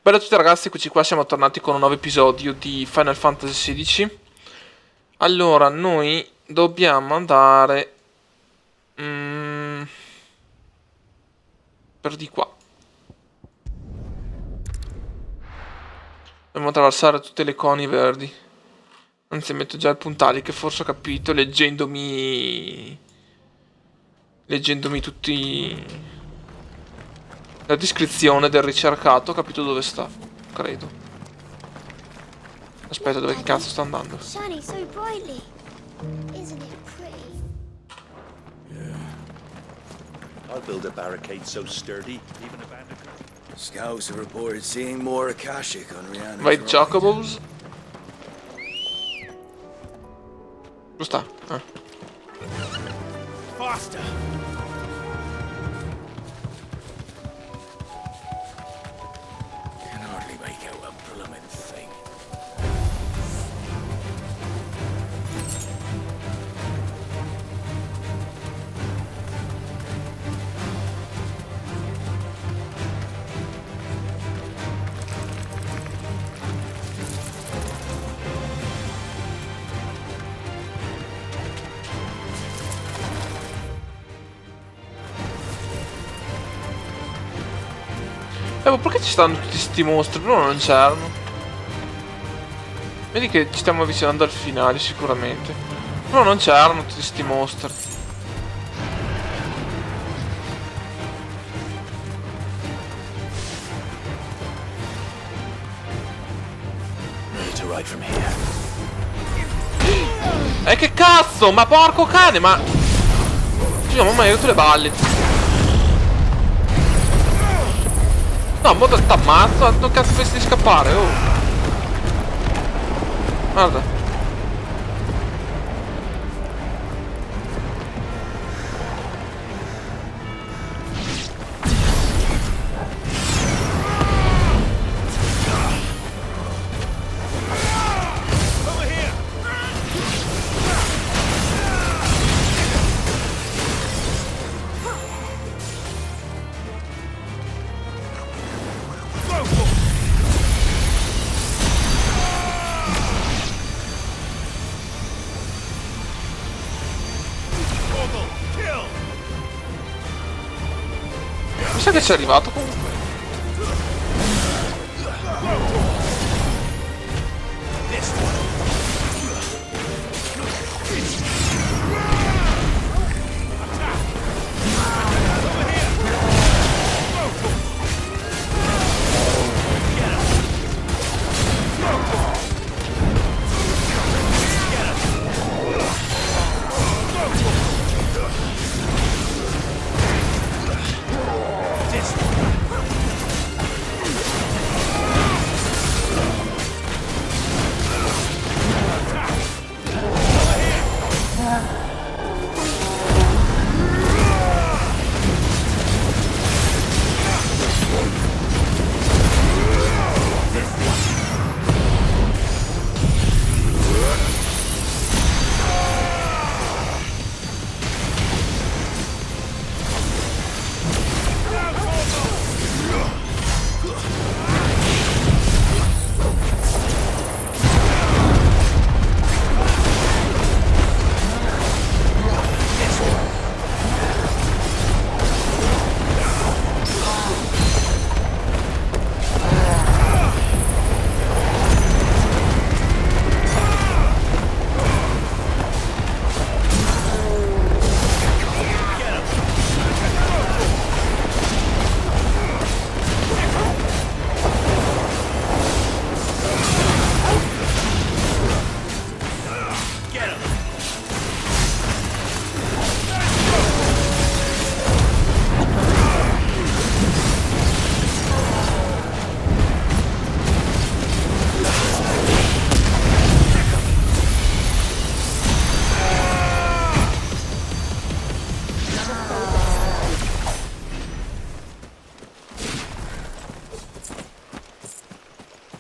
Bella a tutti ragazzi, eccoci qua, siamo tornati con un nuovo episodio di Final Fantasy XVI. Allora, noi dobbiamo andare per di qua. Dobbiamo attraversare tutte le coni verdi. Anzi, metto già il puntale che forse ho capito leggendomi tutti la descrizione del ricercato, ho capito dove sta, credo. Aspetta, dove che cazzo sta andando? Shining so brightly. Isn't it pretty? I'll build a barricade so sturdy, even a bandit. Scouts have reported seeing more Akashic on Rihanna's Vai ride. Chocobos. Dove sta? Ah. Faster! Can hardly make out a blooming thing. Ma perché ci stanno tutti sti mostri? Prima non c'erano. Vedi che ci stiamo avvicinando al finale sicuramente. Prima non c'erano tutti sti mostri. Ready to ride from here. Che cazzo? Ma porco cane, ma... Dio, mamma mia, ho le balle. No, mo t'ammazzo, non cazzo pensi di scappare, oh. Guarda. Mi sa che ci è arrivato comunque.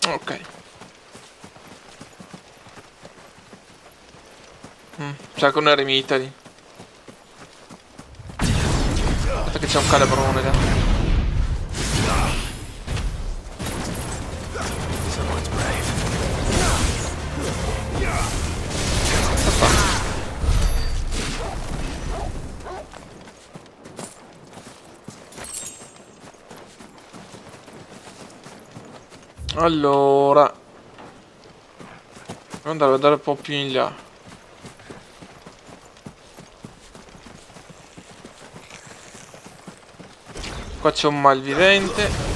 Ok. C'è con un eremita lì. Aspetta che c'è un calabrone là. Allora, devo andare a vedere un po' più in là. Qua c'è un malvivente.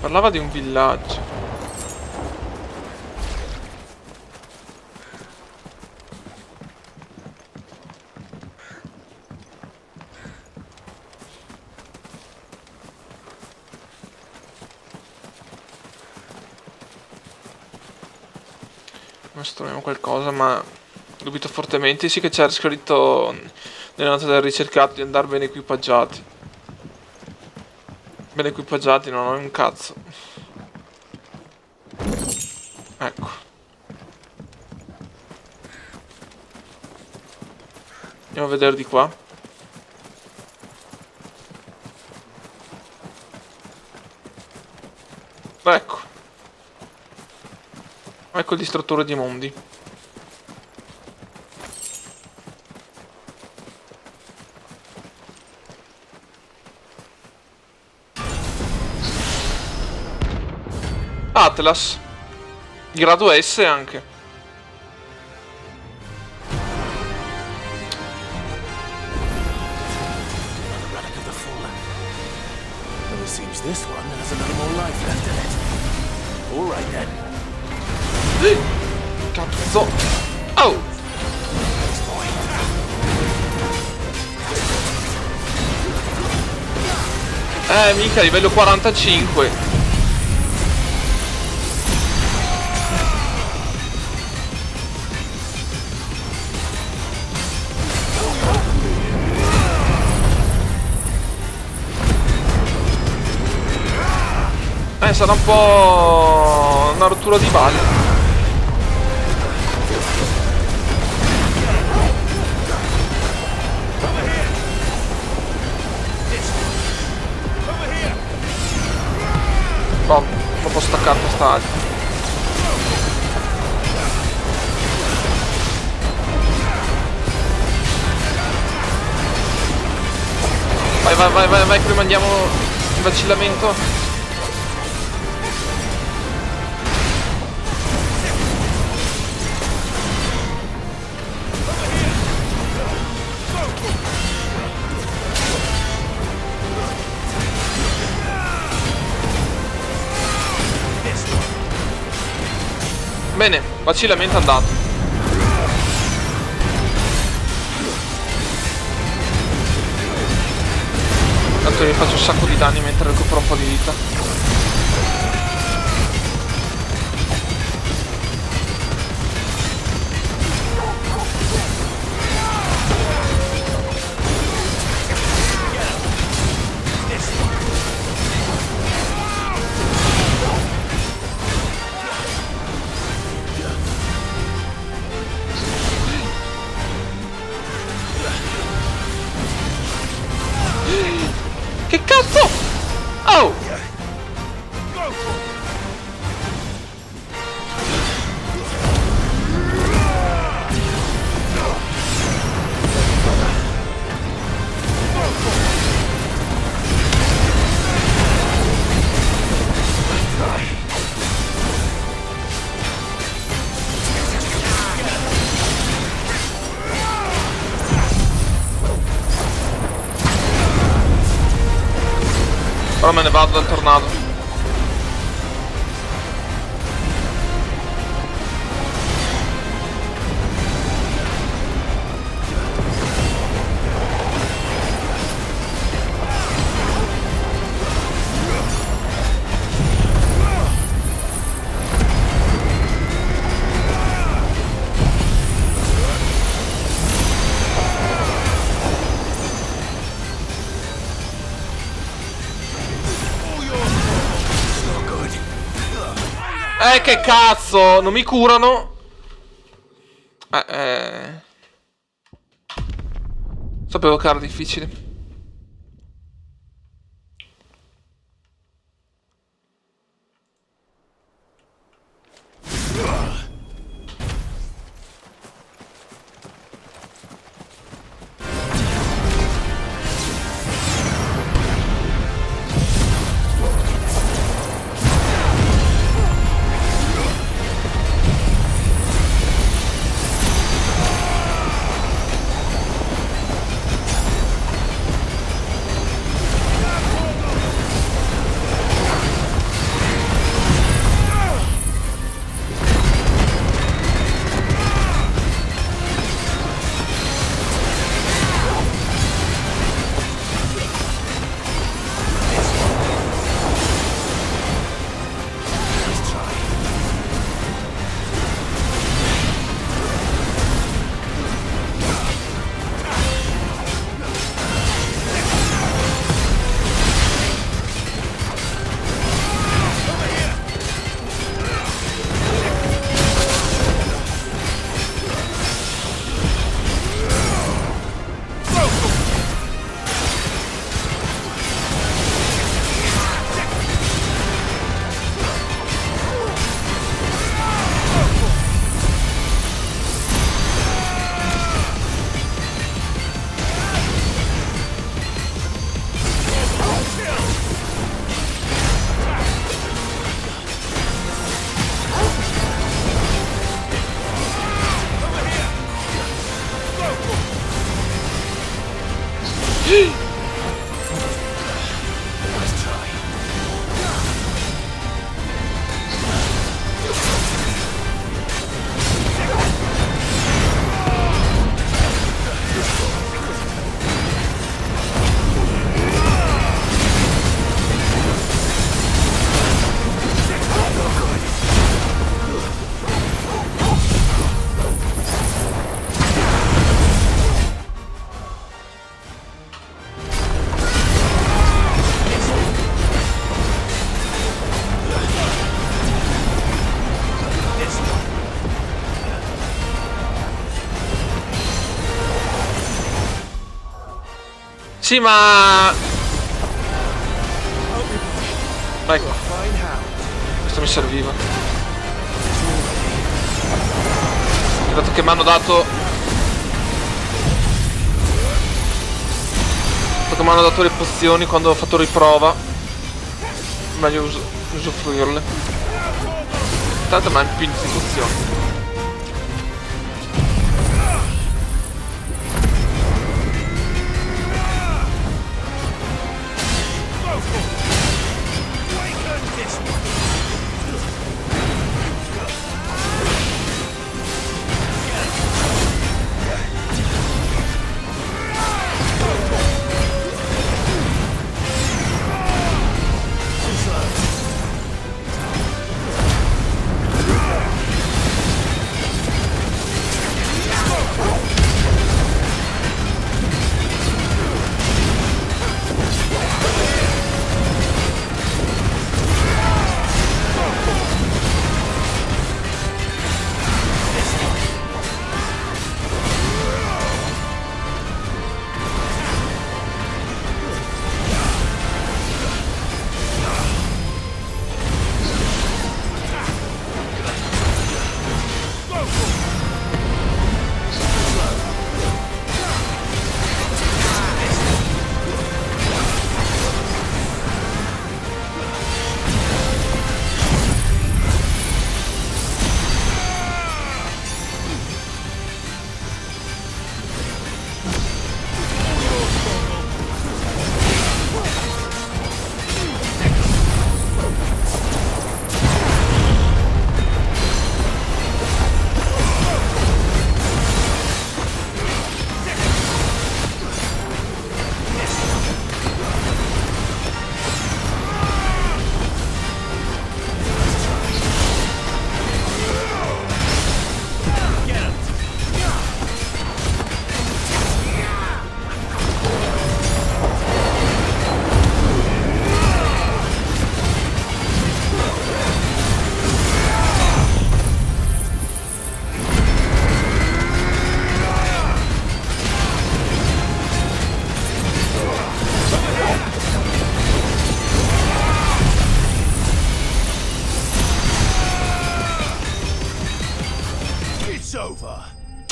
Parlava di un villaggio. Adesso troviamo qualcosa, ma dubito fortemente. Sì che c'era scritto nella nota del ricercato di andare ben equipaggiati. Ben equipaggiati non ho un cazzo. Ecco. Andiamo a vedere di qua. Ecco. Ecco il distruttore di mondi. Atlas. Grado S anche. Another relic of the fallen. Though it seems this one has a little more life left in it. All right then. Cazzo. Oh. Mica livello 45. Sarà un po' una rottura di balle. Boh, non posso staccare questa altra. Vai, prima andiamo in vacillamento. Bene, vacillamento andato. Tanto mi faccio un sacco di danni mentre recupero un po' di vita. Che cazzo? Oh! Ora me ne vado dal tornado. Che cazzo, non mi curano. Sapevo che era difficile. Sì, ma... Ecco, questo mi serviva. Dato che mi hanno dato... Dato che mi hanno dato le pozioni quando ho fatto riprova, meglio usufruirle. Tanto mi hanno più di pozioni.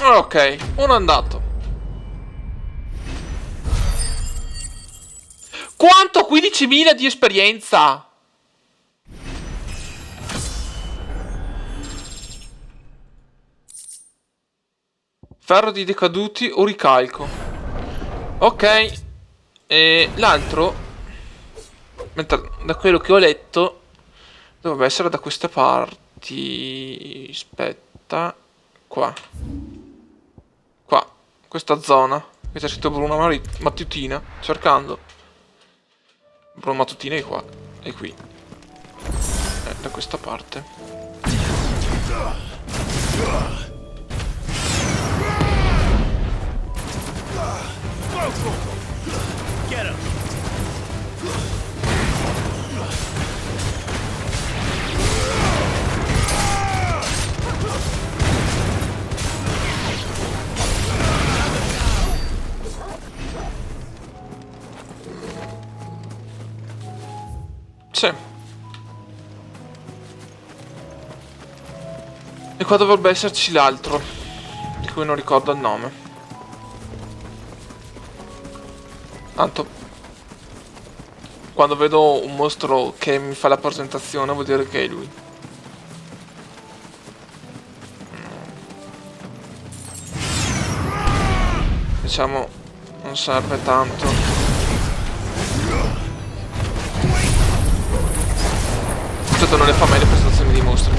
Ok, uno è andato. Quanto? 15.000 di esperienza! Ferro di decaduti o ricalco. Ok. E l'altro, da quello che ho letto, dovrebbe essere da queste parti. Aspetta. Qua. Qua. Questa zona. Qui c'è scritto Bruna mattutina. Cercando. Bruna mattutina è qua. E qui. Da questa parte. Get him! Sì. E qua dovrebbe esserci l'altro, di cui non ricordo il nome. Tanto, quando vedo un mostro che mi fa la presentazione vuol dire che è lui. Diciamo, non serve tanto. Certo non le fa mai le presentazioni di mostri.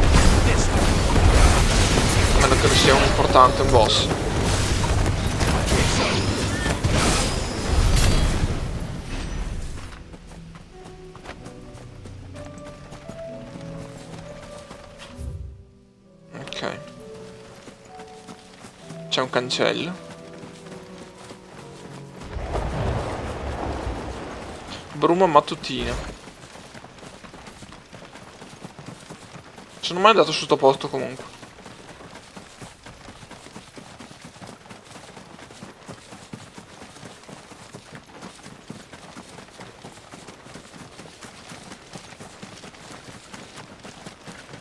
A meno che non sia un importante, un boss. Ok. C'è un cancello. Bruma mattutina. Sono mai andato su sto posto comunque.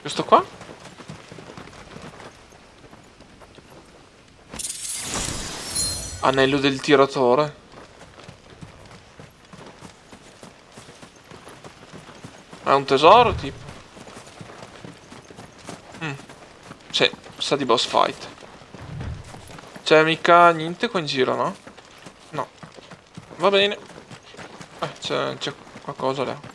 Questo qua? Anello del tiratore. È un tesoro tipo. Sì, sa di boss fight. C'è mica niente qua in giro, no? No. Va bene. C'è qualcosa là.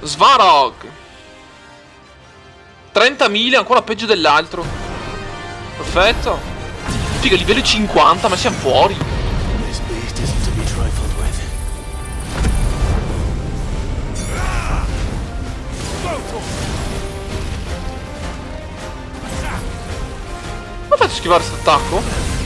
Svarog! 30.000, ancora peggio dell'altro. Perfetto. Figa, livello 50, ma siamo fuori. This beast isn't to be trifled with. Come faccio a schivare questo attacco?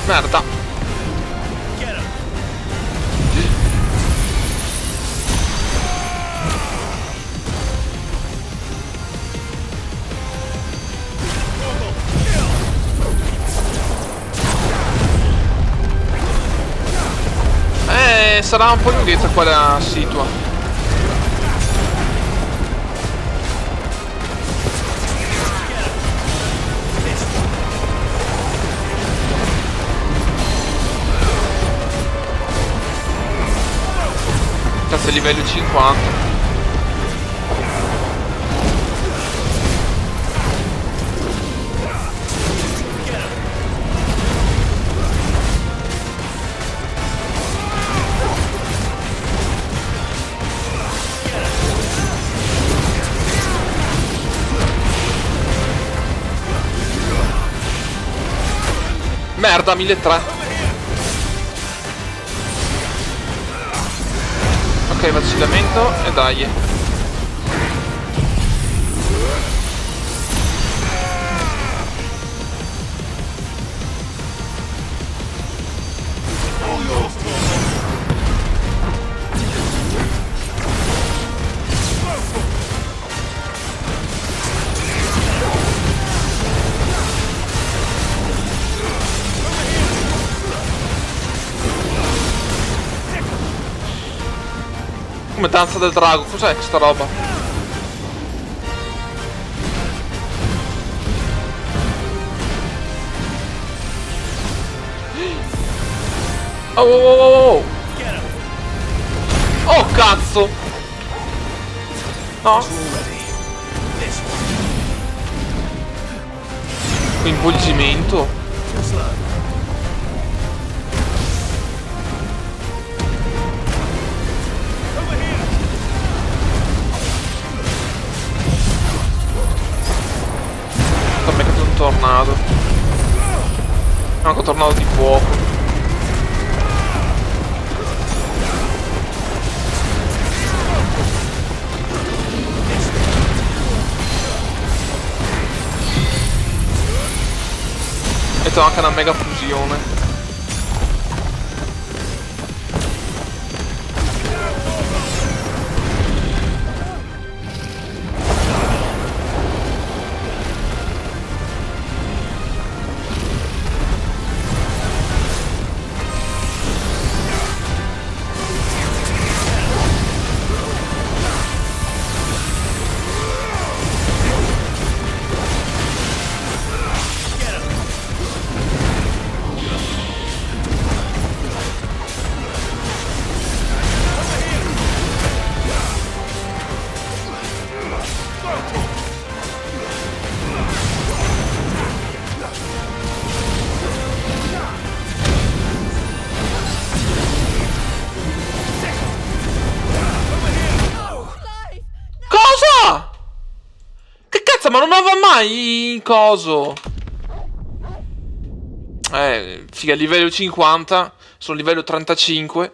Merda. Sarà un po' lunghetta qua la situa. Cazzo, livello 50. Merda, 1300. Ok, vacillamento e dai. Come danza del drago. Cos'è questa roba? Oh, oh, oh, oh, oh. Oh, cazzo. No. Coinvolgimento. Sto mettendo un tornado. Anche un tornado di fuoco. E c'ho anche una mega fusione. Cosa? Che cazzo, ma non aveva mai in coso. Figa, livello 50. Sono livello 35.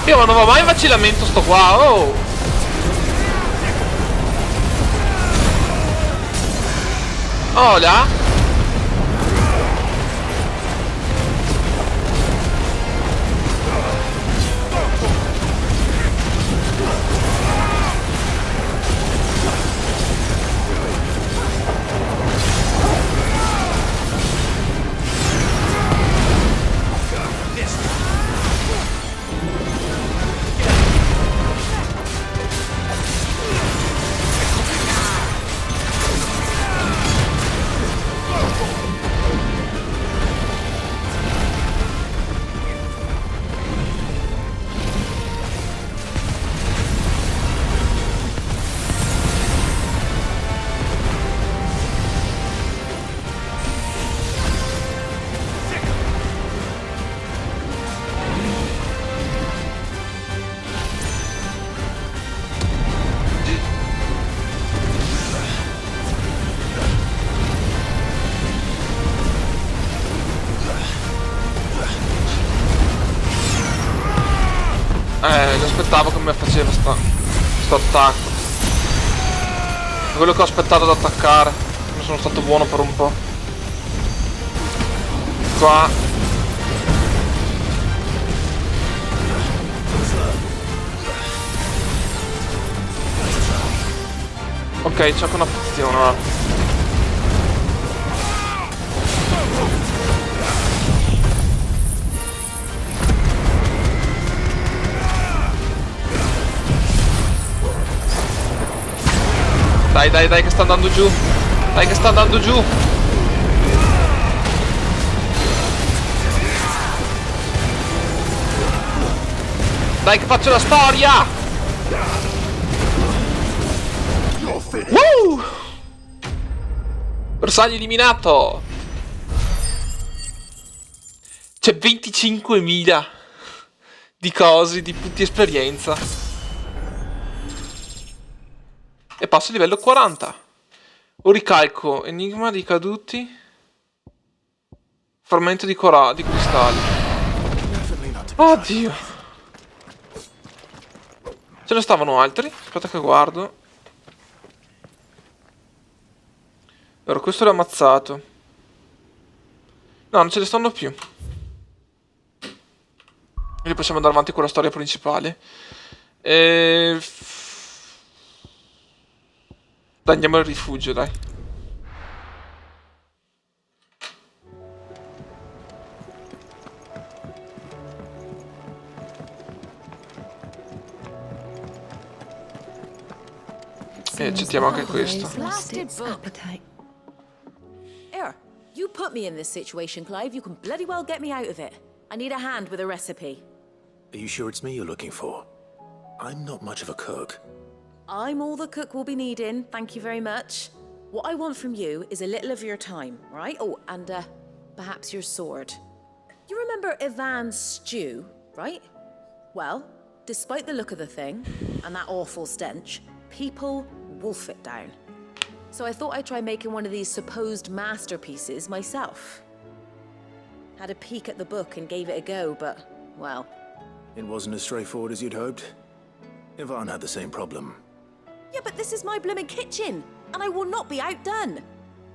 Io ma non va mai in vacillamento sto qua, oh! Oh là! Aspettavo che mi faceva sto attacco. È quello che ho aspettato ad attaccare. Non sono stato buono per un po'. Qua. Ok, c'è anche una pozione. Dai che sta andando giù. Dai che sta andando giù. Dai che faccio la storia. Woo! Bersaglio eliminato. C'è 25.000 di cose, di punti esperienza. E passo a livello 40. O ricalco enigma dei caduti. Frammento di cristalli. Oddio. Ce ne stavano altri? Aspetta che guardo. Allora, questo l'ho ammazzato. No, non ce ne stanno più. Quindi possiamo andare avanti con la storia principale. Dai, andiamo al rifugio, dai. E accettiamo anche questo. Here, you put me in this situation, Clive. You can bloody well get me out of it. I need a hand with a recipe. Are you sure it's me you're looking for? I'm not much of a cook. I'm all the cook will be needing, thank you very much. What I want from you is a little of your time, right? Oh, and perhaps your sword. You remember Ivan's stew, right? Well, despite the look of the thing, and that awful stench, people wolf it down. So I thought I'd try making one of these supposed masterpieces myself. Had a peek at the book and gave it a go, but, well... It wasn't as straightforward as you'd hoped? Ivan had the same problem. Yeah, but this is my blooming kitchen, and I will not be outdone.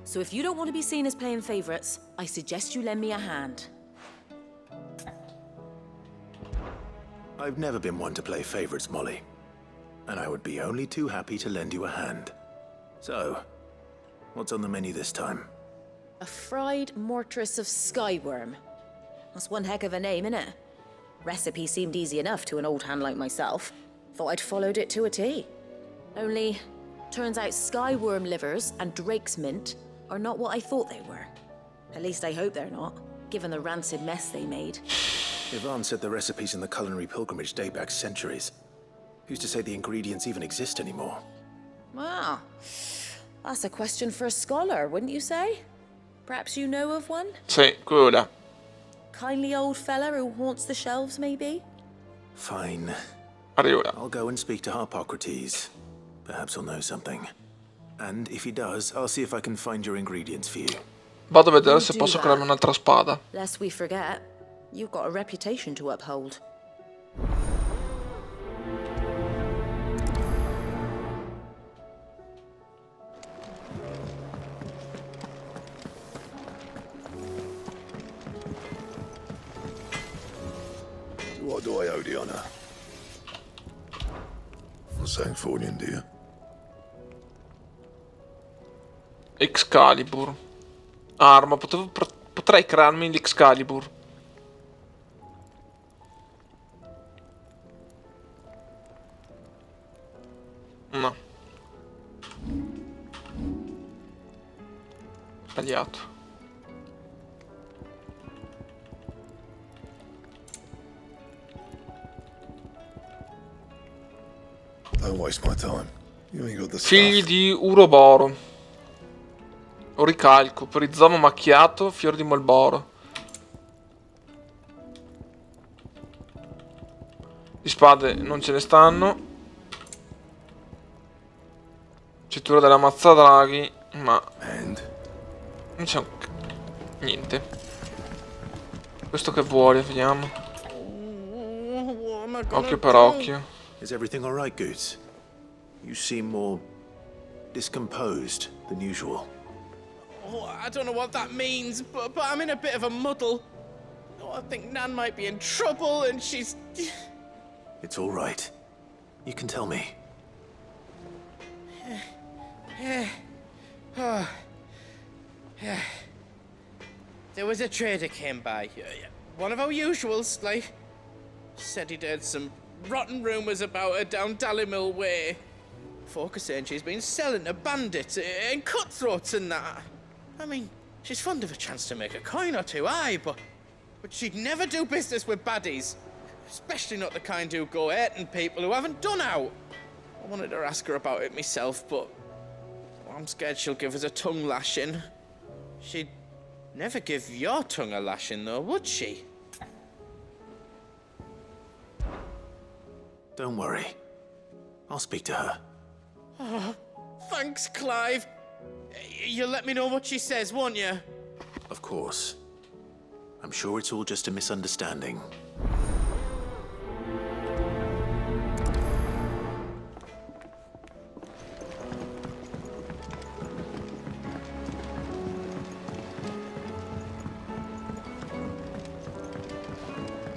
So if you don't want to be seen as playing favorites, I suggest you lend me a hand. I've never been one to play favorites, Molly. And I would be only too happy to lend you a hand. So, what's on the menu this time? A fried mortress of skyworm. That's one heck of a name, innit? Recipe seemed easy enough to an old hand like myself. Thought I'd followed it to a T. Only, turns out skyworm livers and drake's mint are not what I thought they were. At least I hope they're not, given the rancid mess they made. Ivan said the recipes in the culinary pilgrimage date back centuries. Who's to say the ingredients even exist anymore? Wow. That's a question for a scholar, wouldn't you say? Perhaps you know of one? Sì, quella. Kindly old fella who haunts the shelves, maybe? Fine. Arriva. I'll go and speak to Harpocrates. Perhaps he'll know something. And if he does, I'll see if I can find your ingredients for you. Vado a vedere se posso crearmi un'altra spada. Lest we forget, you've got a reputation to uphold. Diana. Vad sang Fornien det? Excalibur. Arma, potrei crearmi l'Excalibur. No. Sbagliato. Don't waste my time. You ain't got the Figli stuff. di Uroboro. Ricalco, per rizoma macchiato, fior di Molboro. Di spade non ce ne stanno. Cintura della mazzadraghi, ma And non c'è niente. Questo che vuole, vediamo. Occhio per occhio. Is everything all right, Goots? You seem more discomposed than usual. Oh, I don't know what that means, but I'm in a bit of a muddle. Oh, I think Nan might be in trouble and she's... It's all right. You can tell me. There was a trader came by. One of our usuals, like. Said he'd heard some rotten rumours about her down Dallymill Way. Folk are saying she's been selling to bandits and cutthroats and that. I mean, she's fond of a chance to make a coin or two, aye, but she'd never do business with baddies. Especially not the kind who go hurting people who haven't done out. I wanted to ask her about it myself, but I'm scared she'll give us a tongue lashing. She'd never give your tongue a lashing, though, would she? Don't worry. I'll speak to her. Oh, thanks, Clive. You'll let me know what she says, won't you? Of course. I'm sure it's all just a misunderstanding.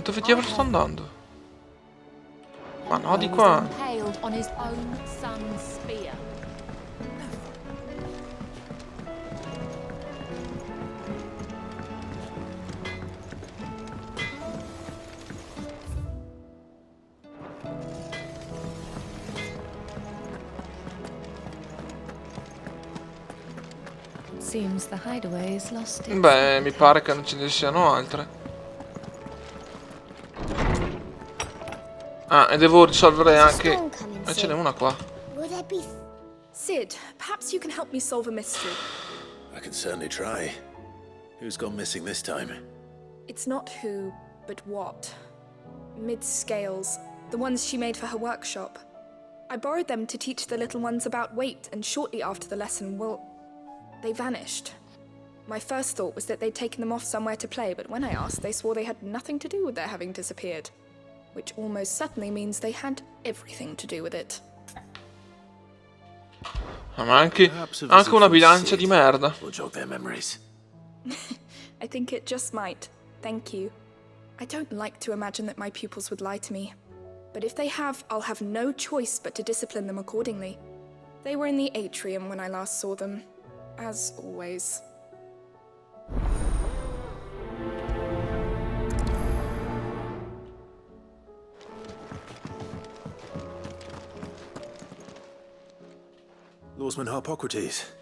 Dove diavolo sto andando? Ma no, di qua. Impaled on his own son's spear. Seems the hideaway is lost. Beh, mi pare che non ce ne siano altre. Ah, e devo risolvere anche... ce n'è una qua. Will there be Sid, perhaps you can help me solve a mystery. I can certainly try. Who's gone missing this time? It's not who, but what. Mid-scales, the ones she made for her workshop. I borrowed them to teach the little ones about weight, and shortly after the lesson, well, they vanished. My first thought was that they'd taken them off somewhere to play, but when I asked, they swore they had nothing to do with their having disappeared. Which almost certainly means they had everything to do with it. Ma anche una bilancia di merda. Will jog their memories. I think it just might. Thank you. I don't like to imagine that my pupils would lie to me. But if they have, I'll have no choice but to discipline them accordingly. They were in the atrium when I last saw them. As always. Lawsman Harpocrates.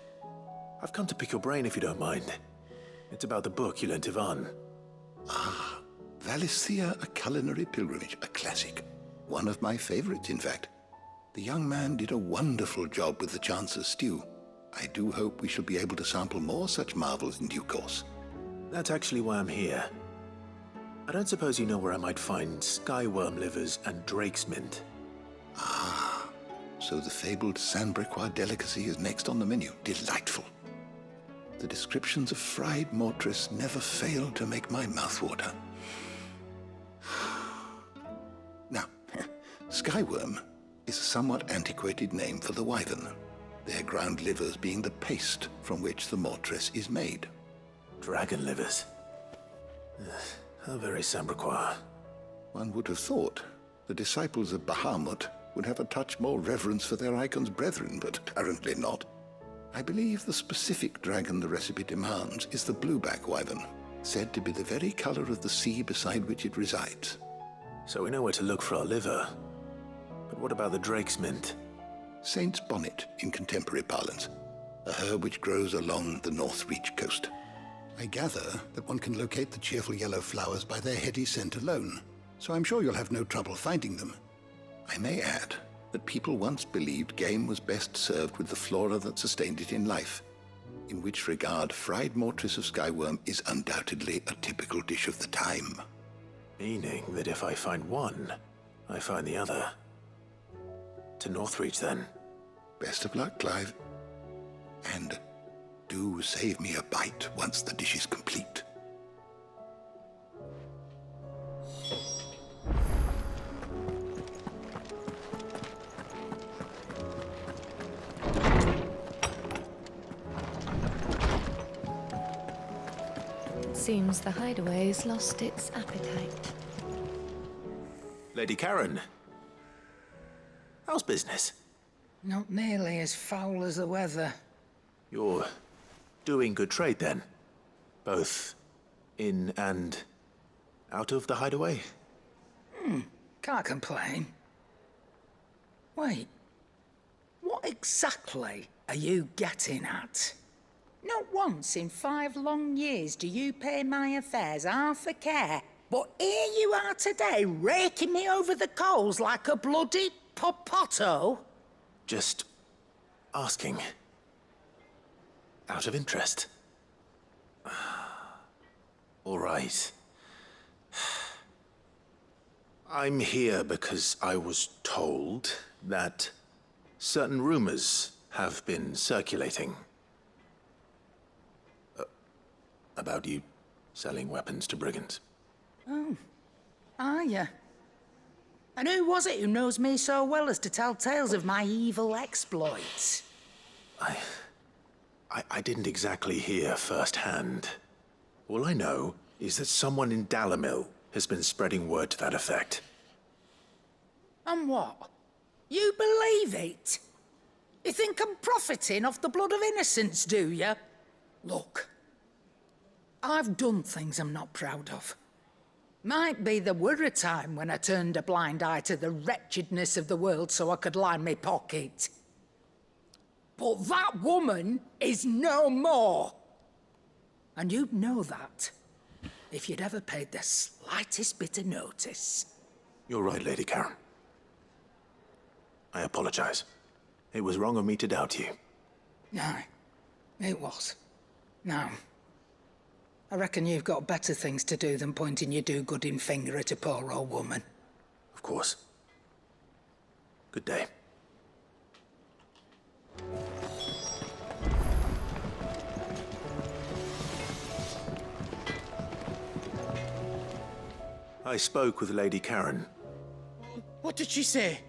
I've come to pick your brain if you don't mind. It's about the book you lent Ivan. Valisthea, a culinary pilgrimage, a classic. One of my favorites, in fact. The young man did a wonderful job with the Chance's stew. I do hope we shall be able to sample more such marvels in due course. That's actually why I'm here. I don't suppose you know where I might find skyworm livers and drake's mint. So the fabled Sandbrequois delicacy is next on the menu. Delightful. The descriptions of fried mortress never fail to make my mouth water. Now, skyworm is a somewhat antiquated name for the wyvern, their ground livers being the paste from which the mortress is made. Dragon livers. How very Sandbrequois. One would have thought, The disciples of Bahamut would have a touch more reverence for their icon's brethren, but apparently not. I believe the specific dragon the recipe demands is the blueback wyvern, said to be the very color of the sea beside which it resides. So we know where to look for our liver. But what about the drake's mint? Saint's bonnet in contemporary parlance, a herb which grows along the North Reach coast. I gather that one can locate the cheerful yellow flowers by their heady scent alone, so I'm sure you'll have no trouble finding them. I may add that people once believed game was best served with the flora that sustained it in life, in which regard fried mortress of skyworm is undoubtedly a typical dish of the time. Meaning that if I find one, I find the other. To Northreach, then. Best of luck, Clive. And do save me a bite once the dish is complete. Seems the hideaway's lost its appetite. Lady Karen. How's business? Not nearly as foul as the weather. You're doing good trade, then? Both in and out of the hideaway? Can't complain. Wait, what exactly are you getting at? Not once in 5 long years do you pay my affairs half a care. But here you are today, raking me over the coals like a bloody popoto. Just asking. Out of interest. All right. I'm here because I was told that certain rumors have been circulating. About you selling weapons to brigands. Oh, are you? And who was it who knows me so well as to tell tales of my evil exploits? I didn't exactly hear firsthand. All I know is that someone in Dalimil has been spreading word to that effect. And what? You believe it? You think I'm profiting off the blood of innocents, do you? Look, I've done things I'm not proud of. Might be there were a time when I turned a blind eye to the wretchedness of the world so I could line my pocket. But that woman is no more. And you'd know that if you'd ever paid the slightest bit of notice. You're right, Lady Karen. I apologize. It was wrong of me to doubt you. No, it was. No. I reckon you've got better things to do than pointing your do-gooding finger at a poor old woman. Of course. Good day. I spoke with Lady Karen. What did she say?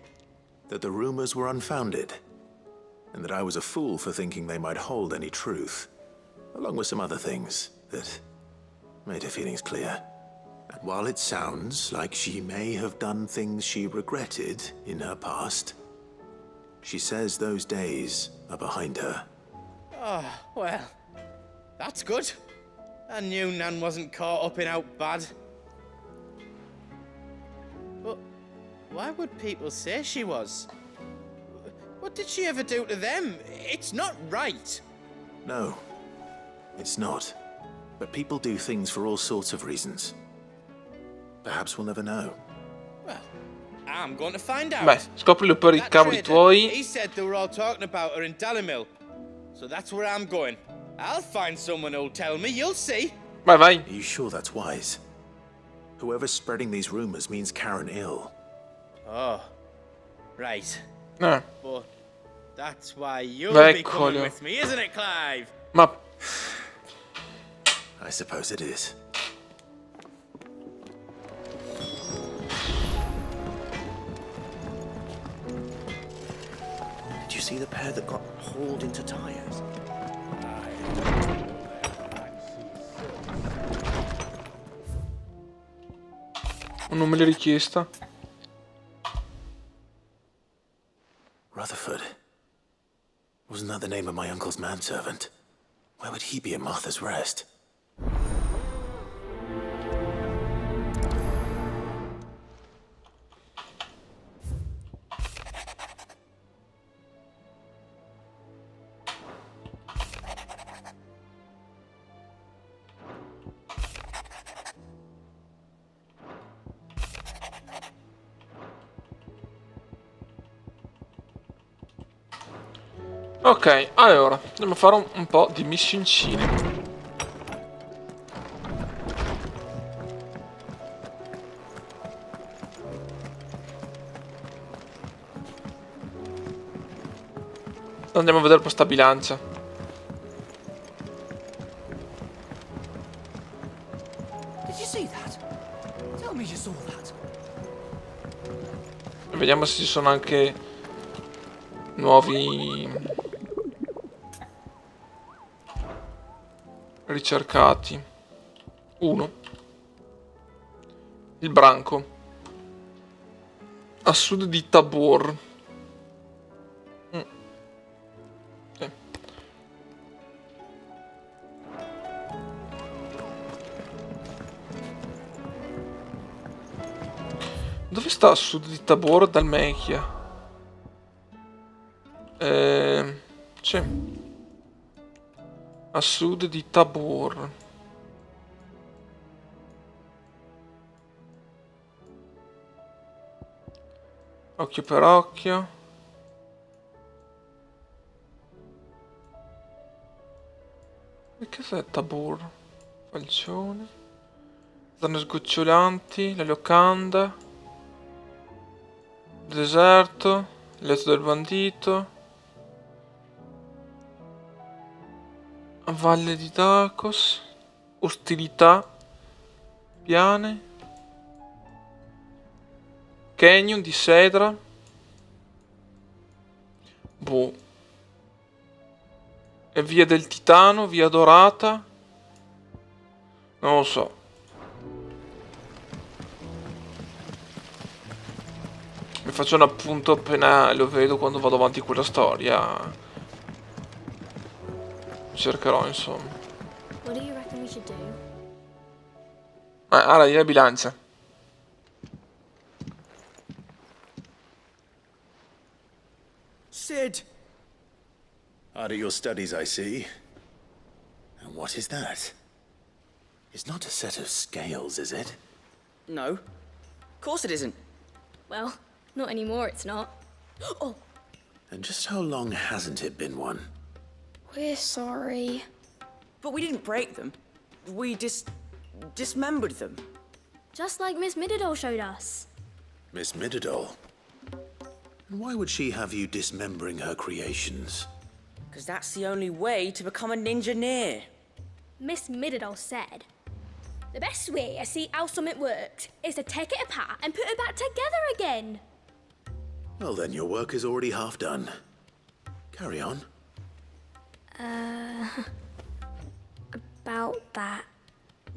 That the rumors were unfounded, and that I was a fool for thinking they might hold any truth, along with some other things that made her feelings clear. And while it sounds like she may have done things she regretted in her past, she says those days are behind her. Oh, well, that's good. I knew Nan wasn't caught up in out bad. But why would people say she was? What did she ever do to them? It's not right. No, it's not. But people do things for all sorts of reasons. Perhaps we'll never know. Well, I'm going to find out. Beh, scoprilo per i That cavoli trader, tuoi. he said they were all talking about her in Dalimil. So that's where I'm going. I'll find someone who'll tell me, you'll see. Vai, vai. Are you sure that's wise? Whoever's spreading these rumors means Karen ill. Oh, right. But that's why you'll be coming Eccolo. with me, isn't it, Clive? Ma I suppose it is. Did you see the pair that got hauled into tires? non me l'hai richiesta. Rutherford. Wasn't that the name of my uncle's manservant? Why would he be at Martha's Rest? Ok, allora, andiamo a fare un po' di missioncine. Andiamo a vedere questa bilancia. Did you see that? Tell me you saw that. Vediamo se ci sono anche nuovi ricercati. 1. Il branco a sud di Tabor. Sì. Dove sta a sud di Tabor dal Mechia? Sì. A sud di Tabor. Occhio per occhio. E che cos'è Tabor? Falcione. Zone sgocciolanti. La locanda. Deserto. Letto del bandito. Valle di Dacos. Ostilità. Piane. Canyon di Sedra. Boh. E via del Titano, via Dorata. Non lo so. Mi faccio un appunto appena lo vedo quando vado avanti con la storia. Cercherò, insomma. What do you reckon we should do? Allora, la bilancia. Sid! Hard at your studies, I see. And what is that? It's not a set of scales, is it? No. Of course it isn't. Well, not anymore, it's not. Oh! And just how long hasn't it been one? We're sorry. But we didn't break them. We dismembered them. Just like Miss Mididol showed us. Miss Mididol? And why would she have you dismembering her creations? Because that's the only way to become a ninja-neer. Miss Mididol said, the best way to see how something works is to take it apart and put it back together again. Well then, your work is already half done. Carry on. About that.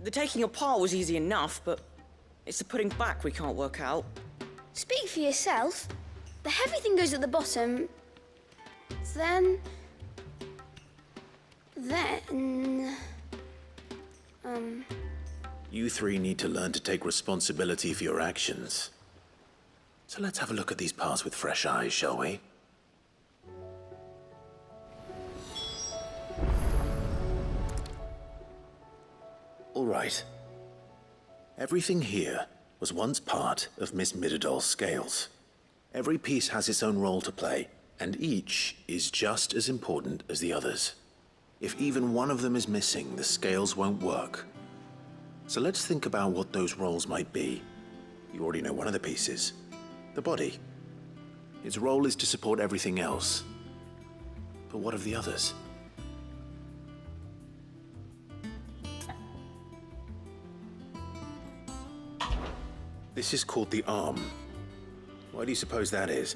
The taking apart was easy enough, but it's the putting back we can't work out. Speak for yourself. The heavy thing goes at the bottom. Then... You three need to learn to take responsibility for your actions. So let's have a look at these parts with fresh eyes, shall we? All right. Everything here was once part of Miss Mididol's scales. Every piece has its own role to play, and each is just as important as the others. If even one of them is missing, the scales won't work. So let's think about what those roles might be. You already know one of the pieces. The body. Its role is to support everything else. But what of the others? This is called the arm. Why do you suppose that is?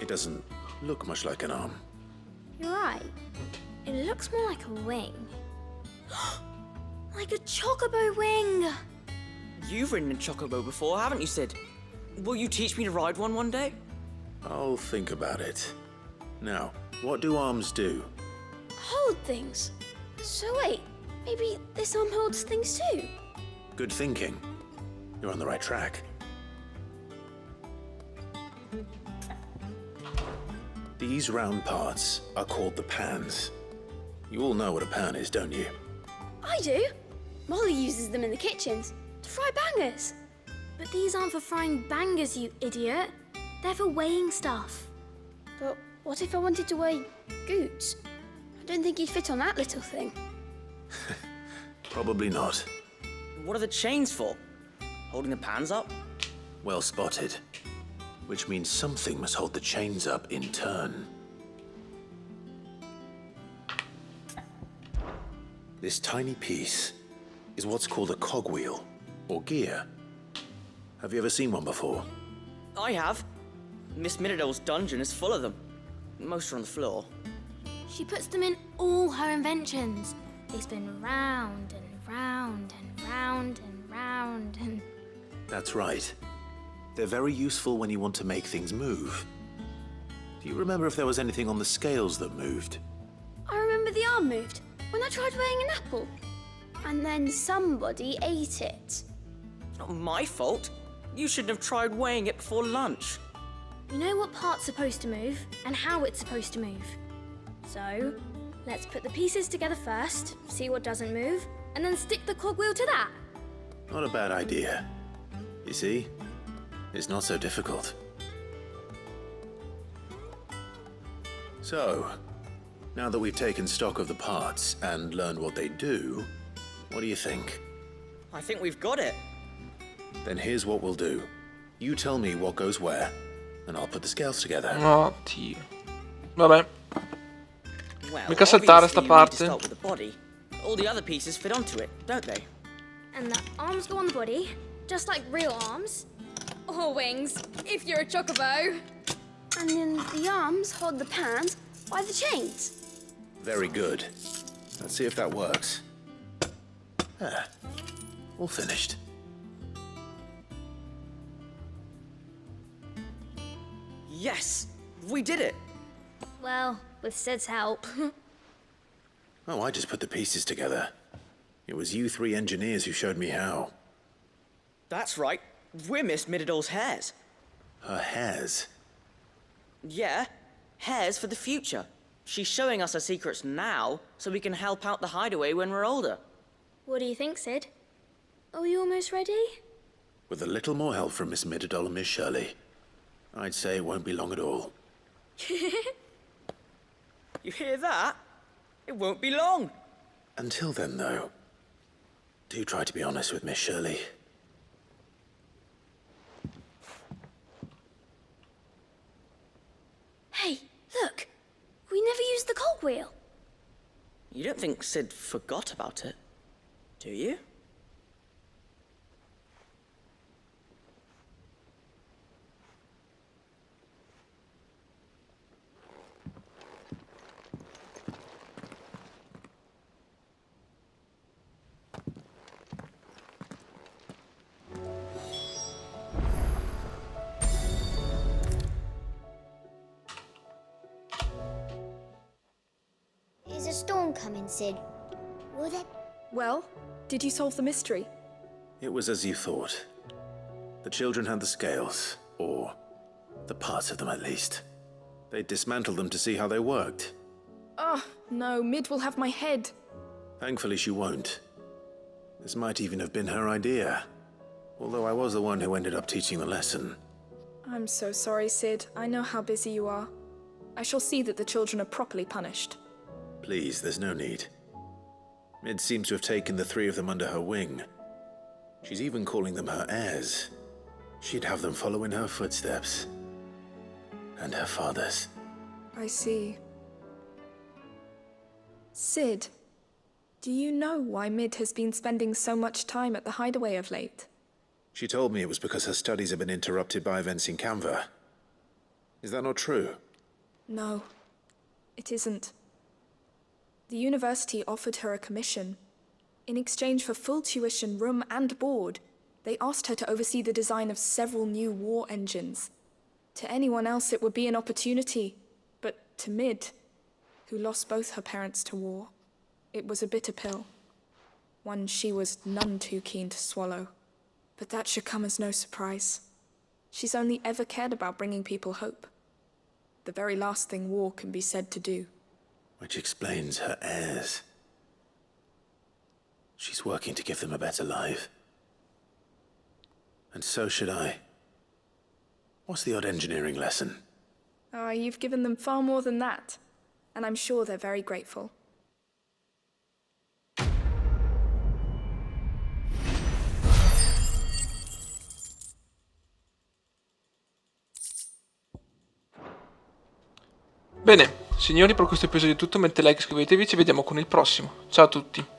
It doesn't look much like an arm. You're right. It looks more like a wing. Like a chocobo wing! You've ridden a chocobo before, haven't you, Sid? Will you teach me to ride one day? I'll think about it. Now, what do arms do? Hold things. So wait, maybe this arm holds things too? Good thinking. You're on the right track. These round parts are called the pans. You all know what a pan is, don't you? I do. Molly uses them in the kitchens to fry bangers. But these aren't for frying bangers, you idiot. They're for weighing stuff. But what if I wanted to weigh Goots? I don't think he'd fit on that little thing. Probably not. What are the chains for? Holding the pans up? Well spotted. Which means something must hold the chains up in turn. This tiny piece is what's called a cogwheel, or gear. Have you ever seen one before? I have. Miss Middledale's dungeon is full of them. Most are on the floor. She puts them in all her inventions. They spin round and round and round and round and... That's right. They're very useful when you want to make things move. Do you remember if there was anything on the scales that moved? I remember the arm moved when I tried weighing an apple. And then somebody ate it. It's not my fault. You shouldn't have tried weighing it before lunch. You know what part's supposed to move and how it's supposed to move. So, let's put the pieces together first, see what doesn't move, and then stick the cogwheel to that. Not a bad idea. You see? It's not so difficult. So, now that we've taken stock of the parts and learned what they do, what do you think? I think we've got it. Then here's what we'll do. You tell me what goes where, and I'll put the scales together. Oddio. Vabbè. Well, Mica saltare sta obviously you need to parte. start with the body. All the other pieces fit onto it, don't they? And the arms go on the body, just like real arms. Or wings, if you're a chocobo. And then the arms hold the pans by the chains. Very good. Let's see if that works. Ah, all finished. Yes! We did it! Well, with Sid's help. Oh, I just put the pieces together. It was you three engineers who showed me how. That's right. We're Miss Middledale's hares. Her hairs? Yeah, hares for the future. She's showing us her secrets now, so we can help out the hideaway when we're older. What do you think, Sid? Are we almost ready? With a little more help from Miss Middledale and Miss Shirley, I'd say it won't be long at all. You hear that? It won't be long. Until then, though, do try to be honest with Miss Shirley. Hey, look! We never used the cogwheel. You don't think Sid forgot about it, do you? Is a storm coming, Sid? Will there? Well, did you solve the mystery? It was as you thought. The children had the scales, or the parts of them at least. They dismantled them to see how they worked. Oh, no, Mid will have my head. Thankfully she won't. This might even have been her idea. Although I was the one who ended up teaching the lesson. I'm so sorry, Sid. I know how busy you are. I shall see that the children are properly punished. Please, there's no need. Mid seems to have taken the three of them under her wing. She's even calling them her heirs. She'd have them follow in her footsteps. And her father's. I see. Sid, do you know why Mid has been spending so much time at the hideaway of late? She told me it was because her studies have been interrupted by events in Canva. Is that not true? No, it isn't. The university offered her a commission. In exchange for full tuition, room and board, they asked her to oversee the design of several new war engines. To anyone else, it would be an opportunity. But to Mid, who lost both her parents to war, it was a bitter pill. One she was none too keen to swallow. But that should come as no surprise. She's only ever cared about bringing people hope. The very last thing war can be said to do. Which explains her heirs. She's working to give them a better life. And so should I. What's the odd engineering lesson? Ah, you've given them far more than that. And I'm sure they're very grateful. Bene, signori, per questo episodio è tutto. Mettete like, iscrivetevi, ci vediamo con il prossimo. Ciao a tutti.